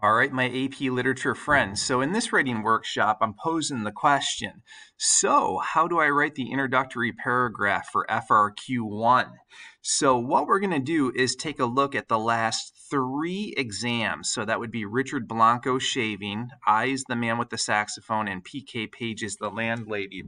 All right, my AP Literature friends. So in this writing workshop, I'm posing the question, so how do I write the introductory paragraph for FRQ1? So what we're going to do is take a look at the last 3 exams. So that would be Richard Blanco Shaving, I's the Man with the Saxophone, and PK Page's The Landlady.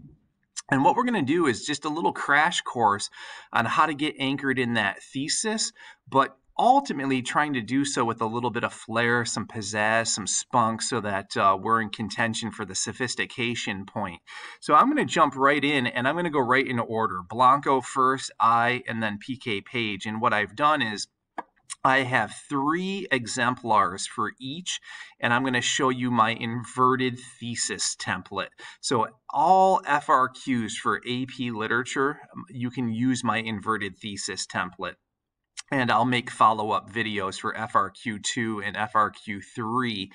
And what we're going to do is just a little crash course on how to get anchored in that thesis, but ultimately trying to do so with a little bit of flair, some pizzazz, some spunk, so that we're in contention for the sophistication point. So I'm going to jump right in, and I'm going to go right in order. Blanco first, I, and then PK Page. And what I've done is I have 3 exemplars for each, and I'm going to show you my inverted thesis template. So all FRQs for AP Literature, you can use my inverted thesis template. And I'll make follow-up videos for FRQ2 and FRQ3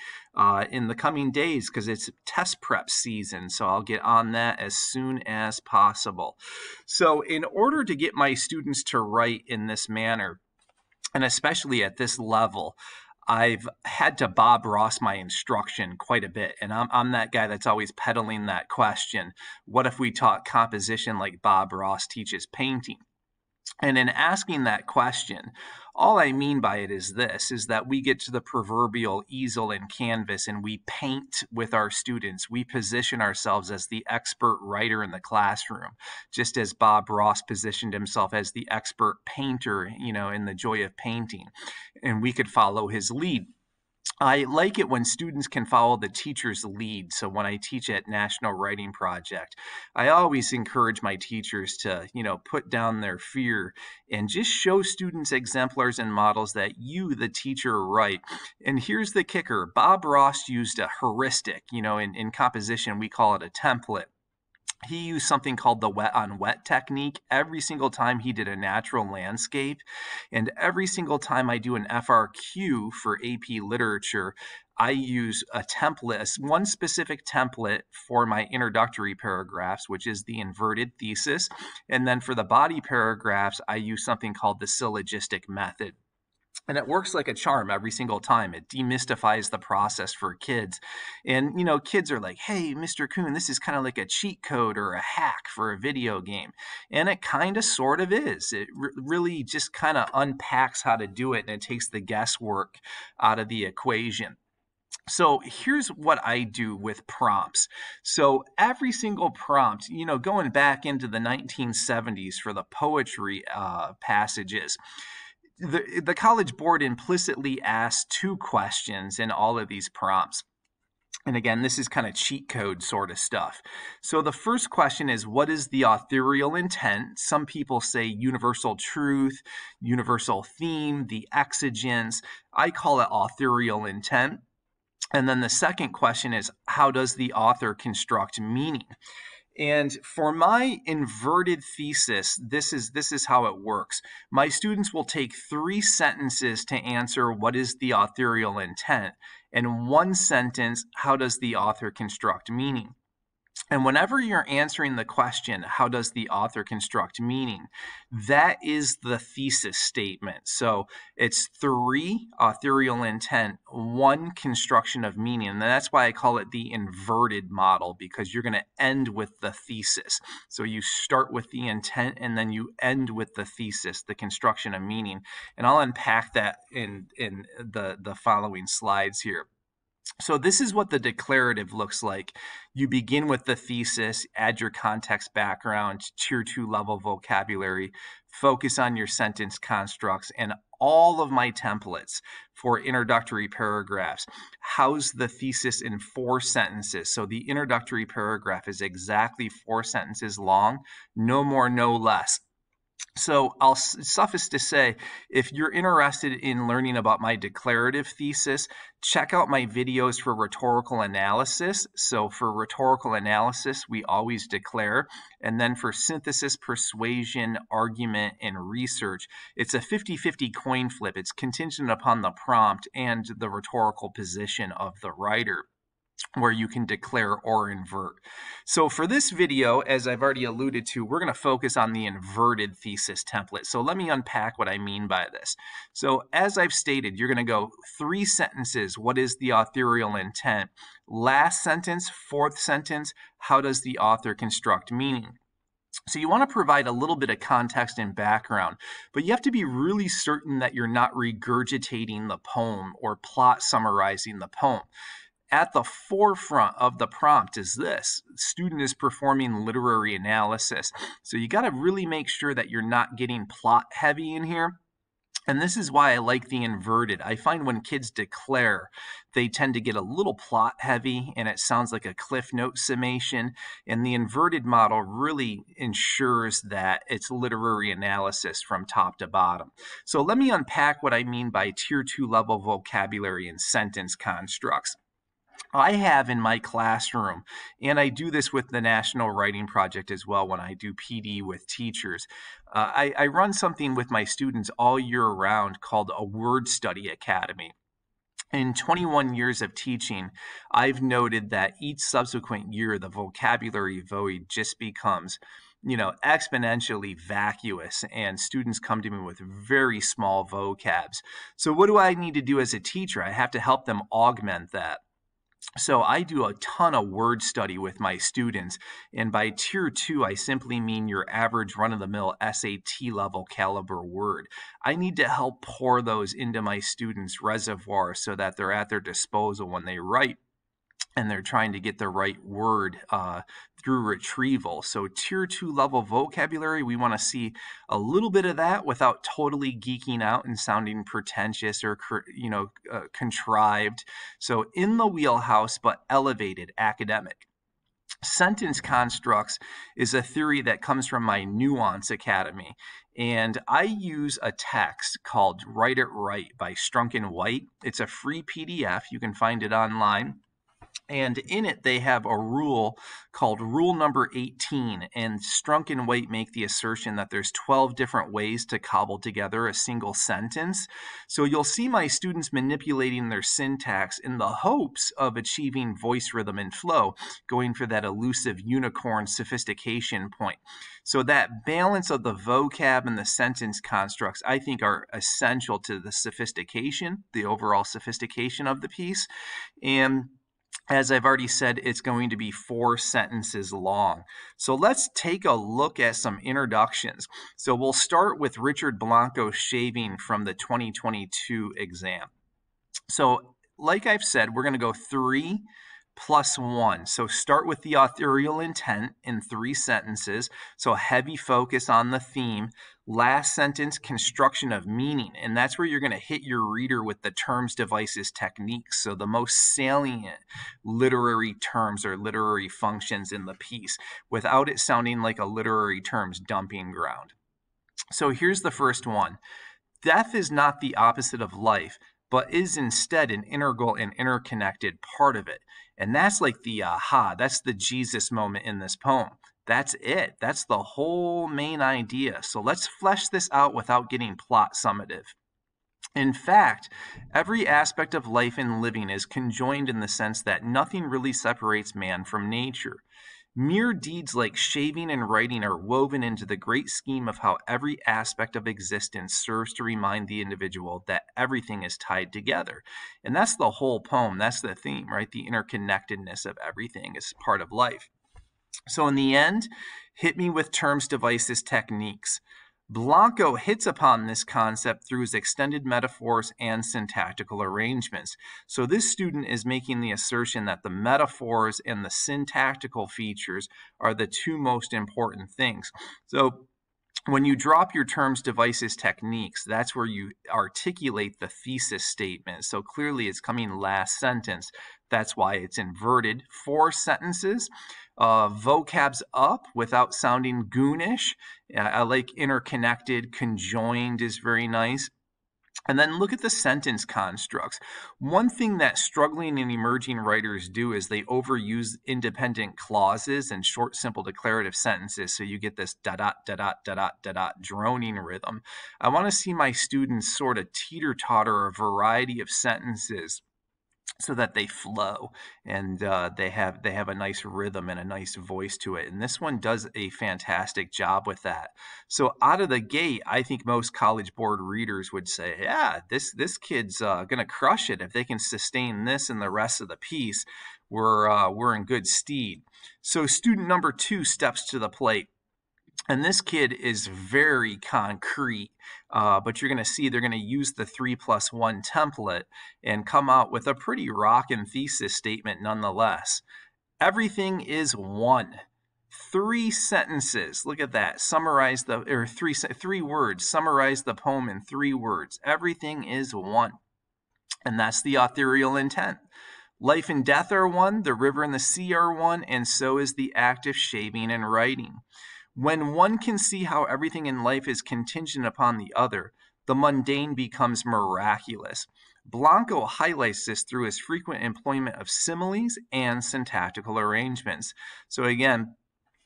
in the coming days because it's test prep season. So I'll get on that as soon as possible. So in order to get my students to write in this manner, and especially at this level, I've had to Bob Ross my instruction quite a bit. And I'm that guy that's always peddling that question. What if we taught composition like Bob Ross teaches painting? And in asking that question, all I mean by it is this, is that we get to the proverbial easel and canvas and we paint with our students. We position ourselves as the expert writer in the classroom, just as Bob Ross positioned himself as the expert painter, in the joy of painting. And we could follow his lead. I like it when students can follow the teacher's lead. So when I teach at National Writing Project, I always encourage my teachers to, put down their fear and just show students exemplars and models that you, the teacher, write. And here's the kicker. Bob Ross used a heuristic. In composition, we call it a template. He used something called the wet on wet technique every single time he did a natural landscape. And every single time I do an FRQ for AP Literature, I use a template, one specific template for my introductory paragraphs, which is the inverted thesis. And then for the body paragraphs, I use something called the syllogistic method. And it works like a charm every single time. It demystifies the process for kids. And, kids are like, hey, Mr. Kuhn, this is kind of like a cheat code or a hack for a video game. And it kind of sort of is. It really just kind of unpacks how to do it, and it takes the guesswork out of the equation. So here's what I do with prompts. So every single prompt, going back into the 1970s for the poetry passages, the College Board implicitly asked 2 questions in all of these prompts. And again, this is kind of cheat code sort of stuff. So the first question is, what is the authorial intent? Some people say universal truth, universal theme, the exigence. I call it authorial intent. And then the second question is, how does the author construct meaning? And for my inverted thesis, this is how it works. My students will take 3 sentences to answer what is the authorial intent, and 1 sentence, how does the author construct meaning? And whenever you're answering the question, how does the author construct meaning, that is the thesis statement. So it's 3 authorial intent, 1 construction of meaning. And that's why I call it the inverted model, because you're going to end with the thesis. So you start with the intent and then you end with the thesis, the construction of meaning. And I'll unpack that in the following slides here. So this is what the declarative looks like. You begin with the thesis, add your context background, tier 2 level vocabulary, focus on your sentence constructs, and all of my templates for introductory paragraphs house the thesis in 4 sentences. So the introductory paragraph is exactly 4 sentences long, no more, no less. So I'll suffice to say, if you're interested in learning about my declarative thesis, check out my videos for rhetorical analysis. So for rhetorical analysis, we always declare. And then for synthesis, persuasion, argument, and research, it's a 50-50 coin flip. It's contingent upon the prompt and the rhetorical position of the writer. where you can declare or invert. So for this video, as I've already alluded to, we're going to focus on the inverted thesis template. So let me unpack what I mean by this. So as I've stated, you're going to go 3 sentences. What is the authorial intent? Last sentence, 4th sentence, how does the author construct meaning? So you want to provide a little bit of context and background, but you have to be really certain that you're not regurgitating the poem or plot summarizing the poem. At the forefront of the prompt is this: student is performing literary analysis. So you got to really make sure that you're not getting plot heavy in here. And this is why I like the inverted. I find when kids declare, they tend to get a little plot heavy and it sounds like a Cliff Note summation. And the inverted model really ensures that it's literary analysis from top to bottom. So let me unpack what I mean by Tier 2 level vocabulary and sentence constructs. I have in my classroom, and I do this with the National Writing Project as well when I do PD with teachers. I run something with my students all year round called a Word Study Academy. In 21 years of teaching, I've noted that each subsequent year, the vocabulary void just becomes, exponentially vacuous, and students come to me with very small vocabs. So what do I need to do as a teacher? I have to help them augment that. So I do a ton of word study with my students, and by Tier 2, I simply mean your average run-of-the-mill SAT level caliber word. I need to help pour those into my students' reservoir so that they're at their disposal when they write, and they're trying to get the right word through retrieval. So Tier 2 level vocabulary, we want to see a little bit of that without totally geeking out and sounding pretentious or contrived. So in the wheelhouse, but elevated academic. Sentence constructs is a theory that comes from my Nuance Academy. And I use a text called Write It Right by Strunk and White. It's a free PDF. You can find it online. And in it, they have a rule called rule number 18. And Strunk and White make the assertion that there's 12 different ways to cobble together a single sentence. So you'll see my students manipulating their syntax in the hopes of achieving voice rhythm and flow, going for that elusive unicorn sophistication point. So that balance of the vocab and the sentence constructs, I think, are essential to the sophistication, the overall sophistication of the piece. And as I've already said, it's going to be 4 sentences long. So let's take a look at some introductions. So we'll start with Richard Blanco's shaving from the 2022 exam. So like I've said, we're going to go 3 plus 1. So start with the authorial intent in 3 sentences. So heavy focus on the theme. Last sentence, construction of meaning. And that's where you're going to hit your reader with the terms, devices, techniques. So the most salient literary terms or literary functions in the piece without it sounding like a literary terms dumping ground. So here's the first one. Death is not the opposite of life, but is instead an integral and interconnected part of it. And that's like the aha, that's the Jesus moment in this poem. That's it. That's the whole main idea. So let's flesh this out without getting plot summative. In fact, every aspect of life and living is conjoined in the sense that nothing really separates man from nature. Mere deeds like shaving and writing are woven into the great scheme of how every aspect of existence serves to remind the individual that everything is tied together. And that's the whole poem. That's the theme, right? The interconnectedness of everything is part of life. So in the end, hit me with terms, devices, techniques. Blanco hits upon this concept through his extended metaphors and syntactical arrangements. So this student is making the assertion that the metaphors and the syntactical features are the 2 most important things. So when you drop your terms, devices, techniques, that's where you articulate the thesis statement. So clearly it's coming last sentence. That's why it's inverted. 4 sentences. Vocabs up without sounding goonish. I like interconnected, conjoined is very nice. And then look at the sentence constructs. One thing that struggling and emerging writers do is they overuse independent clauses and short, simple declarative sentences. So you get this da-dot, da-dot, da-dot, da-dot droning rhythm. I want to see my students sort of teeter-totter a variety of sentences so that they flow and they have a nice rhythm and a nice voice to it. And this one does a fantastic job with that. So out of the gate, I think most College Board readers would say, yeah, this kid's going to crush it if they can sustain this and the rest of the piece. We're in good stead. So student number 2 steps to the plate. And this kid is very concrete, but you're going to see they're going to use the 3+1 template and come out with a pretty rockin' thesis statement nonetheless. Everything is one. 3 sentences. Look at that. Summarize the, or three words. Summarize the poem in 3 words. Everything is one. And that's the authorial intent. Life and death are one. The river and the sea are one. And so is the act of shaving and writing. When one can see how everything in life is contingent upon the other, the mundane becomes miraculous. Blanco highlights this through his frequent employment of similes and syntactical arrangements. So again,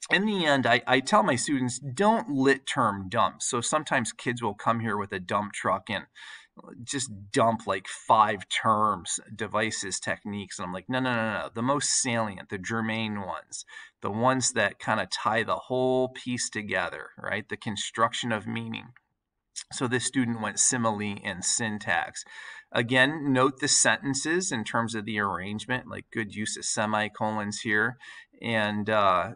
in the end, I tell my students, don't lit term dump. So sometimes kids will come here with a dump truck and just dump like 5 terms, devices, techniques. And I'm like, no. The most salient, the germane ones, the ones that kind of tie the whole piece together, right? The construction of meaning. So this student went simile and syntax. Again, note the sentences in terms of the arrangement, like good use of semicolons here. And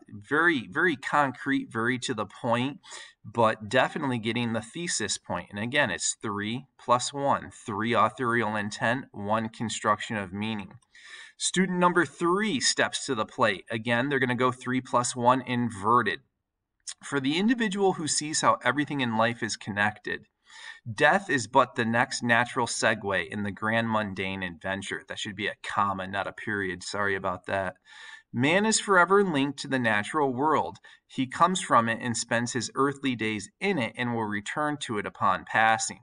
very, very concrete, very to the point, but definitely getting the thesis point. And again, it's 3+1, 3 authorial intent, 1 construction of meaning. Student number 3 steps to the plate. Again, they're going to go 3+1 inverted. For the individual who sees how everything in life is connected, death is but the next natural segue in the grand mundane adventure. That should be a comma, not a period. Sorry about that. Man is forever linked to the natural world. He comes from it and spends his earthly days in it and will return to it upon passing.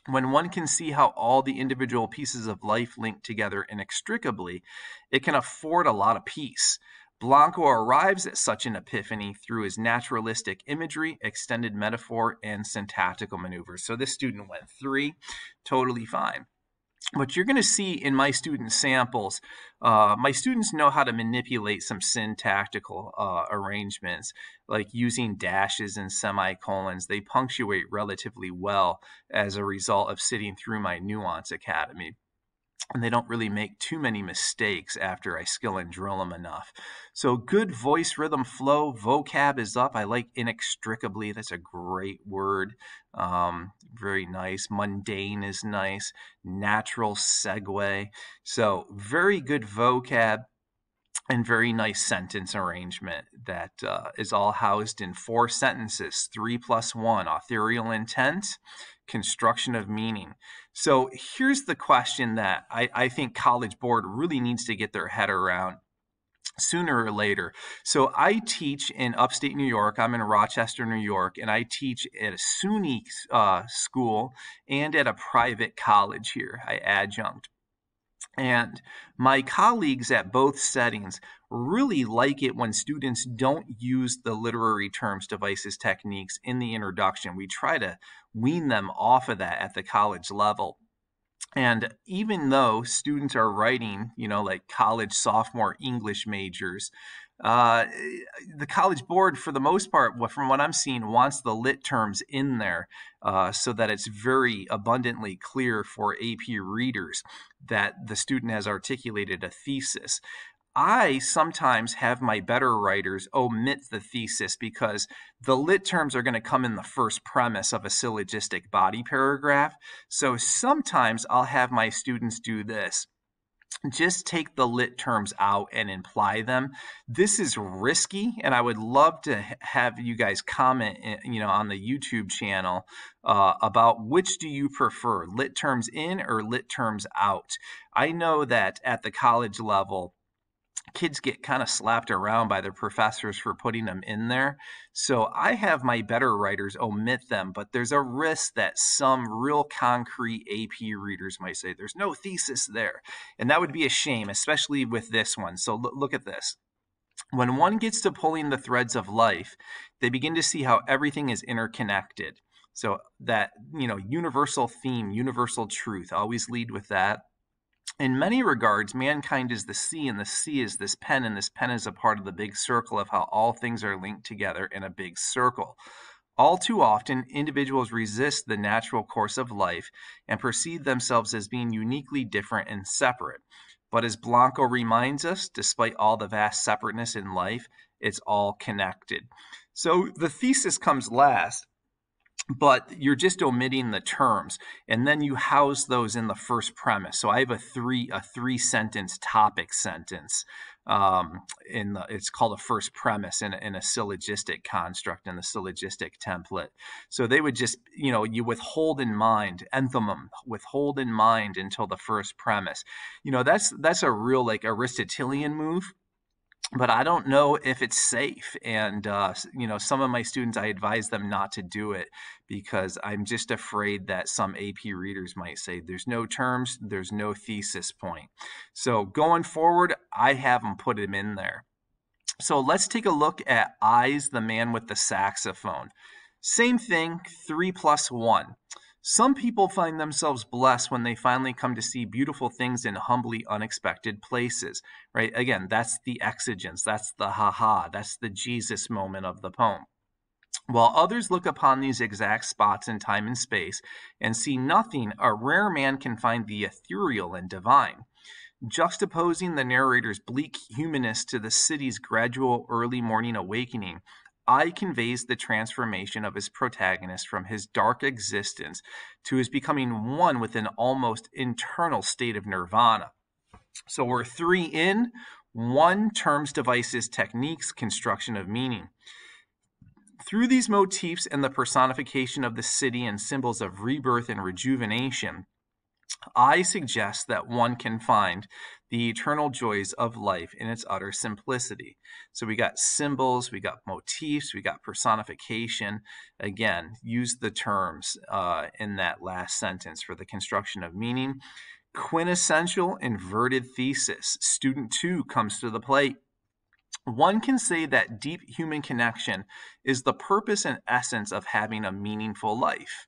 When one can see how all the individual pieces of life link together inextricably, it can afford a lot of peace. Blanco arrives at such an epiphany through his naturalistic imagery, extended metaphor, and syntactical maneuvers. So this student went 3, totally fine. But you're going to see in my student samples, my students know how to manipulate some syntactical arrangements, like using dashes and semicolons. They punctuate relatively well as a result of sitting through my Nuance Academy. And they don't really make too many mistakes after I skill and drill them enough. So good voice, rhythm, flow, vocab is up. I like inextricably. That's a great word. Very nice. Mundane is nice. Natural segue. So very good vocab and very nice sentence arrangement that is all housed in 4 sentences, 3+1, authorial intent, construction of meaning. So here's the question that I think College Board really needs to get their head around sooner or later. So I teach in upstate New York. I'm in Rochester, New York, and I teach at a SUNY school and at a private college here. I adjunct. And my colleagues at both settings really like it when students don't use the literary terms, devices, techniques in the introduction. We try to wean them off of that at the college level. And even though students are writing, like college sophomore English majors, the College Board, for the most part, from what I'm seeing, wants the lit terms in there so that it's very abundantly clear for AP readers that the student has articulated a thesis. I sometimes have my better writers omit the thesis because the lit terms are going to come in the first premise of a syllogistic body paragraph. So sometimes I'll have my students do this. Just take the lit terms out and imply them. This is risky, and I would love to have you guys comment, on the YouTube channel about which do you prefer, lit terms in or lit terms out. I know that at the college level, kids get kind of slapped around by their professors for putting them in there. So I have my better writers omit them, but there's a risk that some real concrete AP readers might say there's no thesis there. And that would be a shame, especially with this one. So look at this. When one gets to pulling the threads of life, they begin to see how everything is interconnected. So that, universal theme, universal truth, always lead with that. In many regards, mankind is the sea, and the sea is this pen, and this pen is a part of the big circle of how all things are linked together in a big circle. All too often, individuals resist the natural course of life and perceive themselves as being uniquely different and separate. But as Blanco reminds us, despite all the vast separateness in life, it's all connected. So the thesis comes last, but you're just omitting the terms, and then you house those in the first premise. So I have a three sentence topic sentence. It's called a first premise in a syllogistic construct in the syllogistic template. So they would just, you withhold in mind, enthymem, withhold in mind until the first premise. That's a real like Aristotelian move. But I don't know if it's safe. And, some of my students, I advise them not to do it because I'm just afraid that some AP readers might say there's no terms, there's no thesis point. So going forward, I have them put them in there. So let's take a look at Eyes, the Man with the Saxophone. Same thing, 3 + 1. Some people find themselves blessed when they finally come to see beautiful things in humbly unexpected places, right? Again, that's the exigence, that's the ha-ha, that's the Jesus moment of the poem. While others look upon these exact spots in time and space and see nothing, a rare man can find the ethereal and divine. Juxtaposing the narrator's bleak humanness to the city's gradual early morning awakening, I conveys the transformation of his protagonist from his dark existence to his becoming one with an almost internal state of nirvana. So we're 3 in, 1, terms, devices, techniques, construction of meaning. Through these motifs and the personification of the city and symbols of rebirth and rejuvenation, I suggest that one can find the eternal joys of life in its utter simplicity. So we got symbols, we got motifs, we got personification. Again, use the terms in that last sentence for the construction of meaning. Quintessential inverted thesis. Student 2 comes to the plate. One can say that deep human connection is the purpose and essence of having a meaningful life.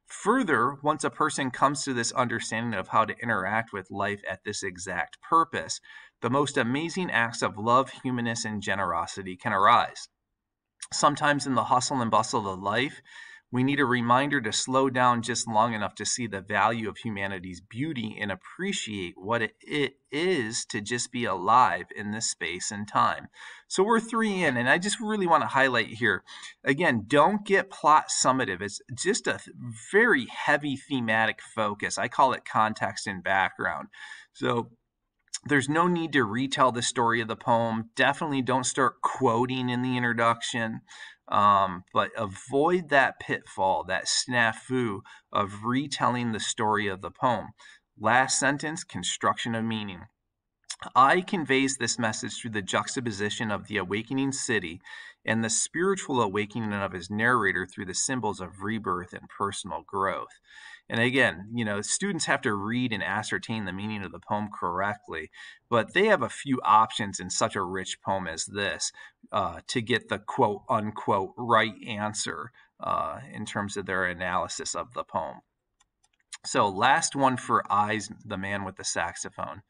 Further, once a person comes to this understanding of how to interact with life at this exact purpose, the most amazing acts of love, humanness, and generosity can arise. Sometimes in the hustle and bustle of life, we need a reminder to slow down just long enough to see the value of humanity's beauty and appreciate what it is to just be alive in this space and time. So we're 3 in, and I just really want to highlight here, again, don't get plot summative. It's just a very heavy thematic focus. I call it context and background. So there's no need to retell the story of the poem. Definitely don't start quoting in the introduction. But avoid that pitfall, that snafu of retelling the story of the poem. Last sentence, construction of meaning. I conveys this message through the juxtaposition of the awakening city and the spiritual awakening of his narrator through the symbols of rebirth and personal growth. And again, students have to read and ascertain the meaning of the poem correctly, but they have a few options in such a rich poem as this to get the quote unquote right answer in terms of their analysis of the poem. So last one for Eyes, the Man with the Saxophone.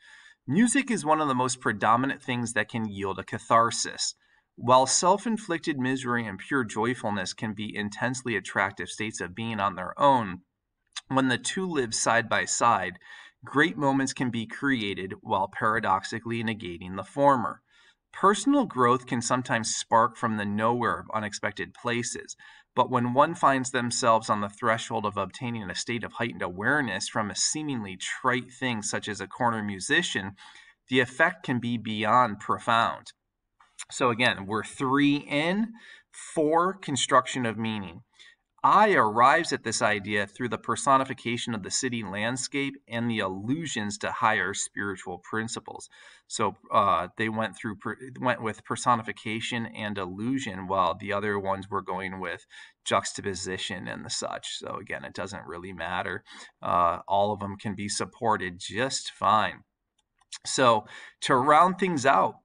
Music is one of the most predominant things that can yield a catharsis. While self-inflicted misery and pure joyfulness can be intensely attractive states of being on their own, when the two live side by side, great moments can be created while paradoxically negating the former. Personal growth can sometimes spark from the nowhere of unexpected places, but when one finds themselves on the threshold of obtaining a state of heightened awareness from a seemingly trite thing such as a corner musician, the effect can be beyond profound. So again, we're 3 in, 4, construction of meaning. I arrives at this idea through the personification of the city landscape and the allusions to higher spiritual principles. So they went with personification and allusion, while the other ones were going with juxtaposition and the such. So again, it doesn't really matter. All of them can be supported just fine. So to round things out,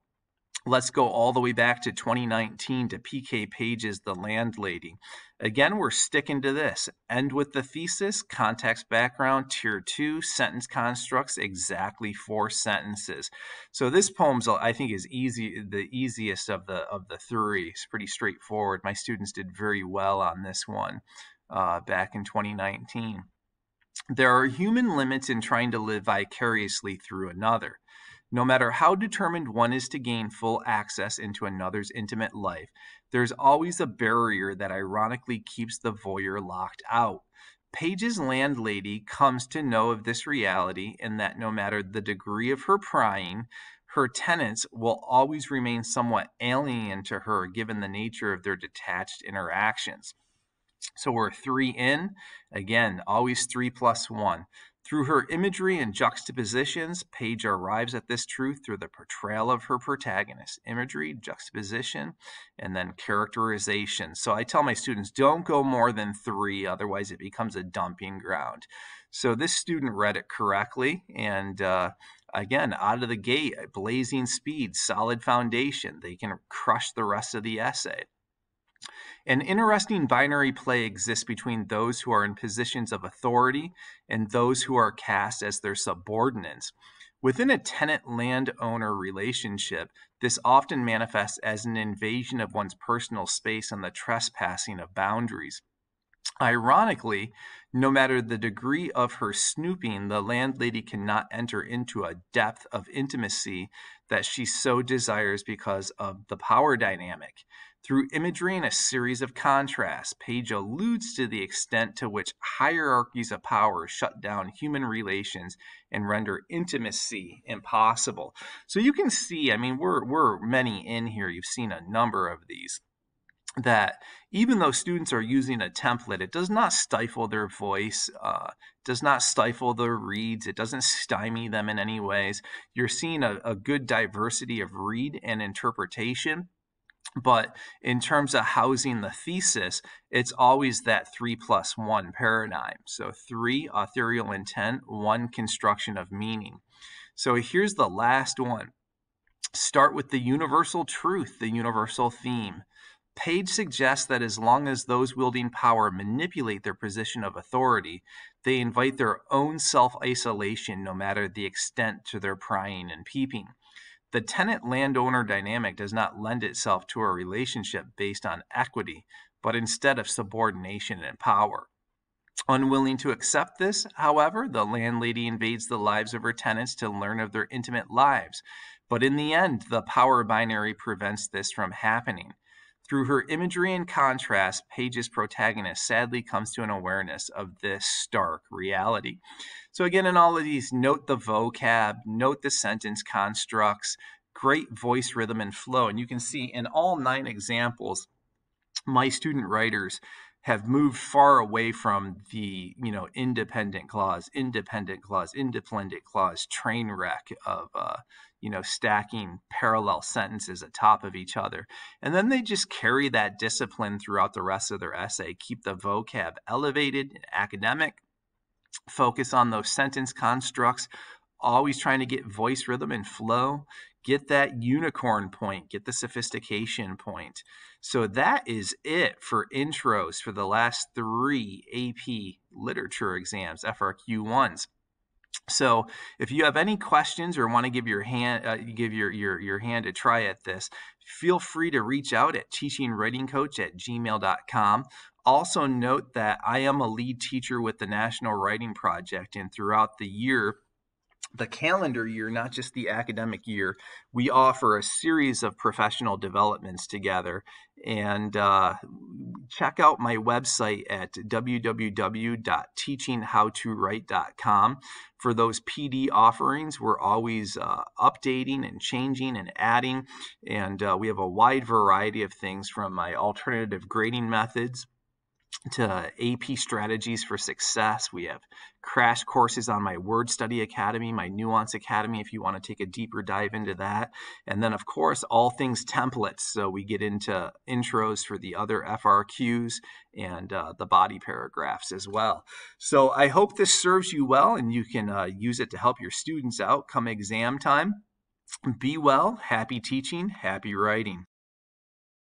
let's go all the way back to 2019 to P.K. Page's The Landlady. Again, we're sticking to this. End with the thesis, context background, tier 2, sentence constructs, exactly 4 sentences. So this poem, I think, is the easiest of the 3. It's pretty straightforward. My students did very well on this one back in 2019. There are human limits in trying to live vicariously through another. No matter how determined one is to gain full access into another's intimate life, there's always a barrier that ironically keeps the voyeur locked out. Page's landlady comes to know of this reality and that no matter the degree of her prying, her tenants will always remain somewhat alien to her given the nature of their detached interactions. So we're 3 in. Again, always 3 plus 1. Through her imagery and juxtapositions, Page arrives at this truth through the portrayal of her protagonist. Imagery, juxtaposition, and then characterization. So I tell my students, don't go more than 3, otherwise it becomes a dumping ground. So this student read it correctly, and again, out of the gate, blazing speed, solid foundation. They can crush the rest of the essay. An interesting binary play exists between those who are in positions of authority and those who are cast as their subordinates. Within a tenant-landowner relationship, this often manifests as an invasion of one's personal space and the trespassing of boundaries. Ironically, no matter the degree of her snooping, the landlady cannot enter into a depth of intimacy that she so desires because of the power dynamic. Through imagery and a series of contrasts, Page alludes to the extent to which hierarchies of power shut down human relations and render intimacy impossible. So you can see, I mean, we're many in here. You've seen a number of these. That even though students are using a template, it does not stifle their voice, does not stifle their reads, it doesn't stymie them in any ways. You're seeing a good diversity of read and interpretation. But in terms of housing the thesis, it's always that 3 plus 1 paradigm. So 3, authorial intent, 1, construction of meaning. So here's the last one. Start with the universal truth, the universal theme. Page suggests that as long as those wielding power manipulate their position of authority, they invite their own self-isolation no matter the extent to their prying and peeping. The tenant-landowner dynamic does not lend itself to a relationship based on equity, but instead of subordination and power. Unwilling to accept this, however, the landlady invades the lives of her tenants to learn of their intimate lives. But in the end, the power binary prevents this from happening. Through her imagery and contrast, Page's protagonist sadly comes to an awareness of this stark reality. So again, in all of these, note the vocab, note the sentence constructs, great voice rhythm and flow. And you can see in all 9 examples, my student writers have moved far away from the, independent clause, train wreck of, stacking parallel sentences atop of each other. And then they just carry that discipline throughout the rest of their essay, keep the vocab elevated and academic, focus on those sentence constructs, always trying to get voice rhythm and flow, get that unicorn point, get the sophistication point. So that is it for intros for the last 3 AP literature exams, FRQ ones. So if you have any questions or want to give your hand a try at this, feel free to reach out at teachingwritingcoach@gmail.com. Also note that I am a lead teacher with the National Writing Project, and throughout the year, the calendar year, not just the academic year, we offer a series of professional developments together. And check out my website at www.teachinghowtowrite.com for those PD offerings. We're always updating and changing and adding, and we have a wide variety of things from my alternative grading methods to AP strategies for success. We have crash courses on my Word Study Academy, my Nuance Academy, if you want to take a deeper dive into that. And then, of course, all things templates. So we get into intros for the other FRQs and the body paragraphs as well. So I hope this serves you well and you can use it to help your students out come exam time. Be well, happy teaching, happy writing.